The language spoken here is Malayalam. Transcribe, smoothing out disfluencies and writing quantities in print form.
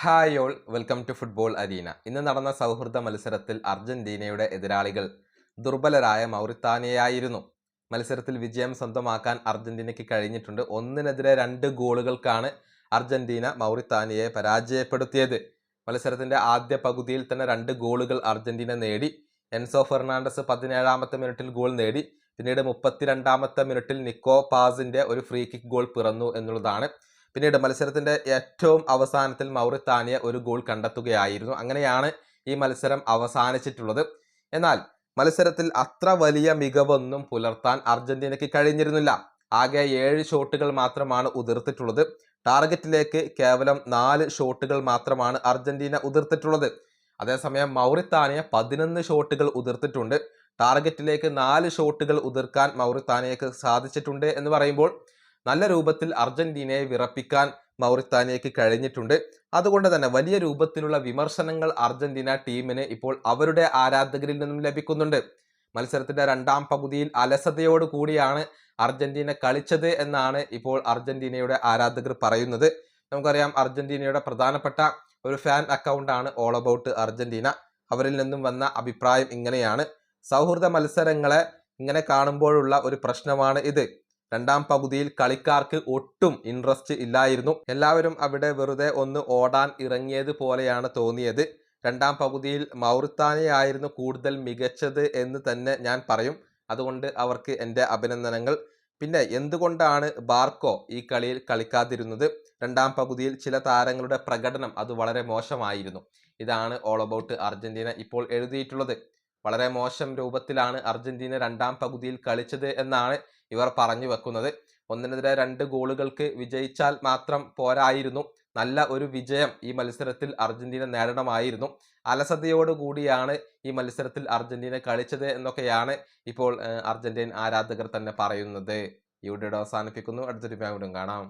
Hi all welcome to football arena. ഇന്ന് നടന്ന സൗഹൃദ മത്സരത്തിൽ അർജന്റീനയുടെ എതിരാളികൾ ദുർബലരായ മൗറിത്താനിയയായിരുന്നു. മത്സരത്തിൽ വിജയം സ്വന്തമാക്കാൻ അർജന്റീനയ്ക്ക് കഴിഞ്ഞിട്ടുണ്ട്. ഒന്നിനെതിരെ 2 ഗോളുകൾക്കാണ് അർജന്റീന മൗറിത്താനിയയെ പരാജയപ്പെടുത്തിയത്. മത്സരത്തിന്റെ ആദ്യ പകുതിയിൽ തന്നെ 2 ഗോളുകൾ അർജന്റീന നേടി. എൻസോ ഫെർണാണ്ടസ് 17ാമത്തെ മിനിറ്റിൽ ഗോൾ നേടി. പിന്നീട് 32ാമത്തെ മിനിറ്റിൽ നിക്കോ പാസിന്റെ ഒരു ഫ്രീ കിക്ക് ഗോൾ പിറന്നു എന്നുള്ളതാണ്. പിന്നീട് മത്സരത്തിന്റെ ഏറ്റവും അവസാനത്തിൽ മൗറിത്താനിയ ഒരു ഗോൾ കണ്ടെത്തുകയായിരുന്നു. അങ്ങനെയാണ് ഈ മത്സരം അവസാനിച്ചിട്ടുള്ളത്. എന്നാൽ മത്സരത്തിൽ അത്ര വലിയ മികവൊന്നും പുലർത്താൻ അർജന്റീനയ്ക്ക് കഴിഞ്ഞിരുന്നില്ല. ആകെ 7 ഷോട്ടുകൾ മാത്രമാണ് ഉതിർത്തിട്ടുള്ളത്. ടാർഗറ്റിലേക്ക് കേവലം 4 ഷോട്ടുകൾ മാത്രമാണ് അർജന്റീന ഉതിർത്തിട്ടുള്ളത്. അതേസമയം മൗറിത്താനിയ 11 ഷോട്ടുകൾ ഉതിർത്തിട്ടുണ്ട്. ടാർഗറ്റിലേക്ക് 4 ഷോട്ടുകൾ ഉതിർക്കാൻ മൗറിത്താനിയക്ക് സാധിച്ചിട്ടുണ്ട് എന്ന് പറയുമ്പോൾ നല്ല രൂപത്തിൽ അർജന്റീനയെ വിറപ്പിക്കാൻ മൗറിത്താനിയയ്ക്ക് കഴിഞ്ഞിട്ടുണ്ട്. അതുകൊണ്ട് തന്നെ വലിയ രൂപത്തിലുള്ള വിമർശനങ്ങൾ അർജന്റീന ടീമിന് ഇപ്പോൾ അവരുടെ ആരാധകരിൽ നിന്നും ലഭിക്കുന്നുണ്ട്. മത്സരത്തിന്റെ 2ാം പകുതിയിൽ അലസതയോട് കൂടിയാണ് അർജന്റീന കളിച്ചത് എന്നാണ് ഇപ്പോൾ അർജന്റീനയുടെ ആരാധകർ പറയുന്നത്. നമുക്കറിയാം, അർജന്റീനയുടെ പ്രധാനപ്പെട്ട ഒരു ഫാൻ അക്കൗണ്ടാണ് ഓൾ അബൌട്ട് അർജന്റീന. അവരിൽ നിന്നും വന്ന അഭിപ്രായം ഇങ്ങനെയാണ്: സൗഹൃദ മത്സരങ്ങളെ ഇങ്ങനെ കാണുമ്പോഴുള്ള ഒരു പ്രശ്നമാണ് ഇത്. 2ാം പകുതിയിൽ കളിക്കാർക്ക് ഒട്ടും ഇൻട്രസ്റ്റ് ഇല്ലായിരുന്നു. എല്ലാവരും അവിടെ വെറുതെ ഒന്ന് ഓടാൻ ഇറങ്ങിയത് പോലെയാണ് തോന്നിയത്. 2ാം പകുതിയിൽ മൗറിത്താനിയായിരുന്നു കൂടുതൽ മികച്ചത് എന്ന് തന്നെ ഞാൻ പറയും. അതുകൊണ്ട് അവർക്ക് എൻ്റെ അഭിനന്ദനങ്ങൾ. പിന്നെ എന്തുകൊണ്ടാണ് ബാർക്കോ ഈ കളിയിൽ കളിക്കാതിരുന്നത്? 2ാം പകുതിയിൽ ചില താരങ്ങളുടെ പ്രകടനം അത് വളരെ മോശമായിരുന്നു. ഇതാണ് ഓൾ അബൌട്ട് അർജന്റീന ഇപ്പോൾ എഴുതിയിട്ടുള്ളത്. വളരെ മോശം രൂപത്തിലാണ് അർജന്റീന 2ാം പകുതിയിൽ കളിച്ചത് എന്നാണ് ഇവർ പറഞ്ഞു വെക്കുന്നത്. ഒന്നിനെതിരെ 2 ഗോളുകൾക്ക് വിജയിച്ചാൽ മാത്രം പോരായിരുന്നു. നല്ല ഒരു വിജയം ഈ മത്സരത്തിൽ അർജന്റീന നേടണമായിരുന്നു. അലസതയോടുകൂടിയാണ് ഈ മത്സരത്തിൽ അർജന്റീന കളിച്ചത് എന്നൊക്കെയാണ് ഇപ്പോൾ അർജന്റീൻ ആരാധകർ തന്നെ പറയുന്നത്. ഈ വീഡിയോ അവസാനിപ്പിക്കുന്നു. അടുത്തൊരു വീണ്ടും കാണാം.